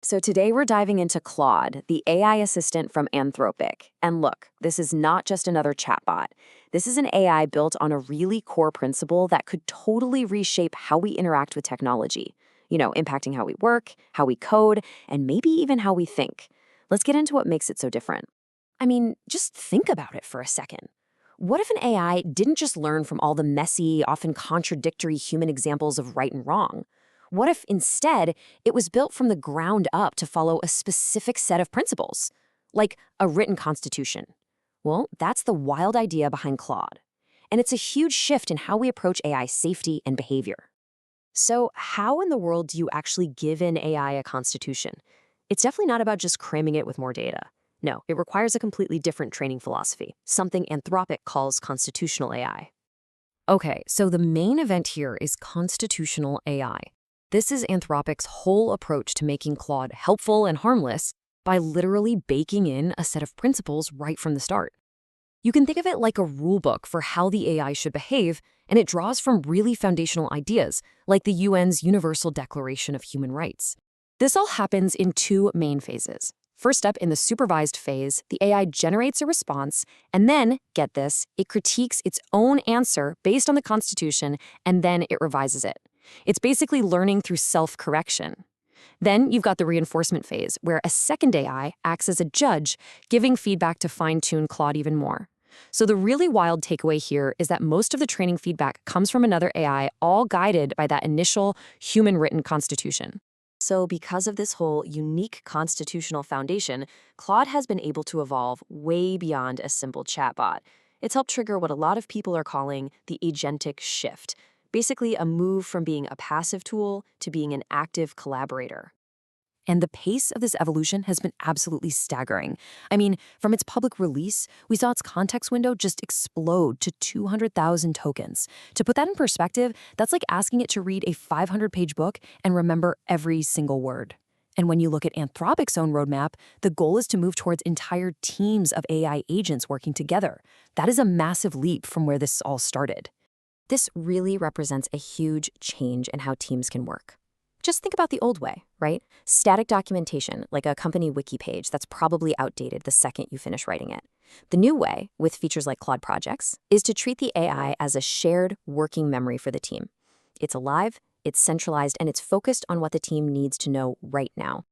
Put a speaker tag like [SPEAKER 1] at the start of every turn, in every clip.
[SPEAKER 1] So today we're diving into Claude, the AI assistant from Anthropic. And look, this is not just another chatbot. This is an AI built on a really core principle that could totally reshape how we interact with technology. Impacting how we work, how we code, and maybe even how we think. Let's get into what makes it so different. I mean, just think about it for a second. What if an AI didn't just learn from all the messy, often contradictory human examples of right and wrong? What if instead it was built from the ground up to follow a specific set of principles, like a written constitution? Well, that's the wild idea behind Claude. And it's a huge shift in how we approach AI safety and behavior. So, how in the world do you actually give an AI a constitution? It's definitely not about just cramming it with more data. No, it requires a completely different training philosophy, something Anthropic calls constitutional AI. Okay, so the main event here is constitutional AI. This is Anthropic's whole approach to making Claude helpful and harmless by literally baking in a set of principles right from the start. You can think of it like a rulebook for how the AI should behave, and it draws from really foundational ideas, like the UN's Universal Declaration of Human Rights. This all happens in two main phases. First up, in the supervised phase, the AI generates a response, and then, get this, it critiques its own answer based on the Constitution, and then it revises it. It's basically learning through self-correction. Then you've got the reinforcement phase, where a second AI acts as a judge, giving feedback to fine-tune Claude even more. So the really wild takeaway here is that most of the training feedback comes from another AI, all guided by that initial human-written constitution. So because of this whole unique constitutional foundation, Claude has been able to evolve way beyond a simple chatbot. It's helped trigger what a lot of people are calling the agentic shift, basically a move from being a passive tool to being an active collaborator. And the pace of this evolution has been absolutely staggering. I mean, from its public release, we saw its context window just explode to 200,000 tokens. To put that in perspective, that's like asking it to read a 500-page book and remember every single word. And when you look at Anthropic's own roadmap, the goal is to move towards entire teams of AI agents working together. That is a massive leap from where this all started. This really represents a huge change in how teams can work. Just think about the old way, right? Static documentation, like a company wiki page that's probably outdated the second you finish writing it. The new way, with features like Claude Projects, is to treat the AI as a shared working memory for the team. It's alive, it's centralized, and it's focused on what the team needs to know right now.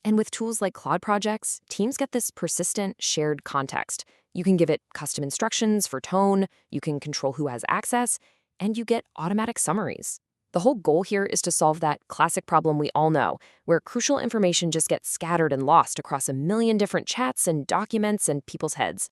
[SPEAKER 1] And with tools like Claude Projects, teams get this persistent, shared context. You can give it custom instructions for tone, you can control who has access, and you get automatic summaries. The whole goal here is to solve that classic problem we all know, where crucial information just gets scattered and lost across a million different chats and documents and people's heads.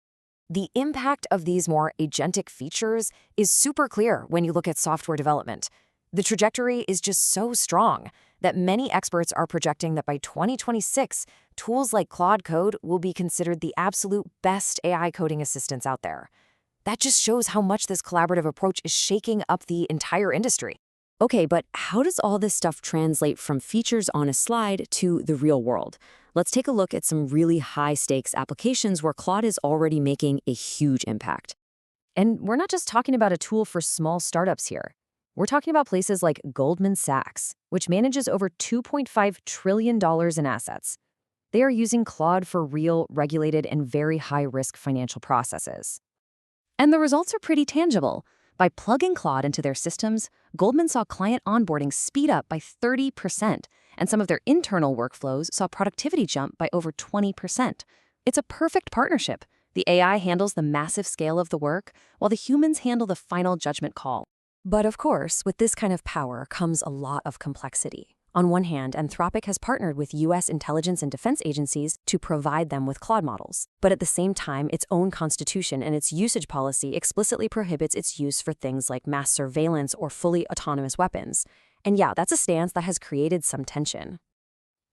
[SPEAKER 1] The impact of these more agentic features is super clear when you look at software development. The trajectory is just so strong that many experts are projecting that by 2026, tools like Claude Code will be considered the absolute best AI coding assistants out there. That just shows how much this collaborative approach is shaking up the entire industry. Okay, but how does all this stuff translate from features on a slide to the real world? Let's take a look at some really high-stakes applications where Claude is already making a huge impact. And we're not just talking about a tool for small startups here. We're talking about places like Goldman Sachs, which manages over $2.5 trillion in assets. They are using Claude for real, regulated, and very high-risk financial processes. And the results are pretty tangible. By plugging Claude into their systems, Goldman saw client onboarding speed up by 30%, and some of their internal workflows saw productivity jump by over 20%. It's a perfect partnership. The AI handles the massive scale of the work, while the humans handle the final judgment call. But of course, with this kind of power comes a lot of complexity. On one hand, Anthropic has partnered with U.S. intelligence and defense agencies to provide them with Claude models. But at the same time, its own constitution and its usage policy explicitly prohibits its use for things like mass surveillance or fully autonomous weapons. And yeah, that's a stance that has created some tension.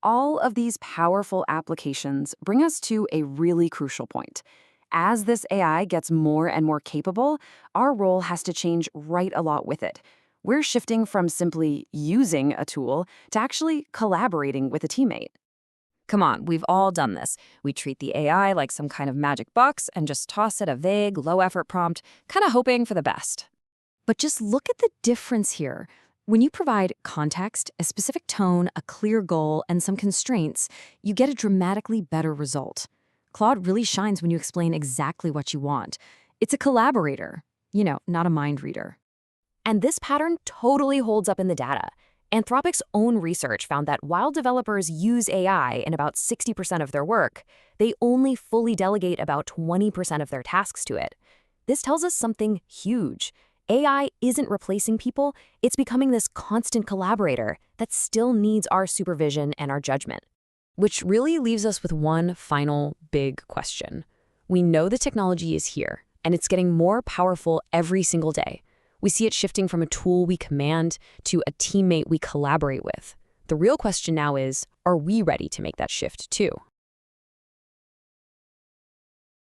[SPEAKER 1] All of these powerful applications bring us to a really crucial point. As this AI gets more and more capable, our role has to change right a lot with it. We're shifting from simply using a tool to actually collaborating with a teammate. Come on, we've all done this. We treat the AI like some kind of magic box and just toss it a vague, low-effort prompt, kind of hoping for the best. But just look at the difference here. When you provide context, a specific tone, a clear goal, and some constraints, you get a dramatically better result. Claude really shines when you explain exactly what you want. It's a collaborator, not a mind reader. And this pattern totally holds up in the data. Anthropic's own research found that while developers use AI in about 60% of their work, they only fully delegate about 20% of their tasks to it. This tells us something huge. AI isn't replacing people, it's becoming this constant collaborator that still needs our supervision and our judgment. Which really leaves us with one final big question. We know the technology is here, and it's getting more powerful every single day. We see it shifting from a tool we command to a teammate we collaborate with. The real question now is, are we ready to make that shift too?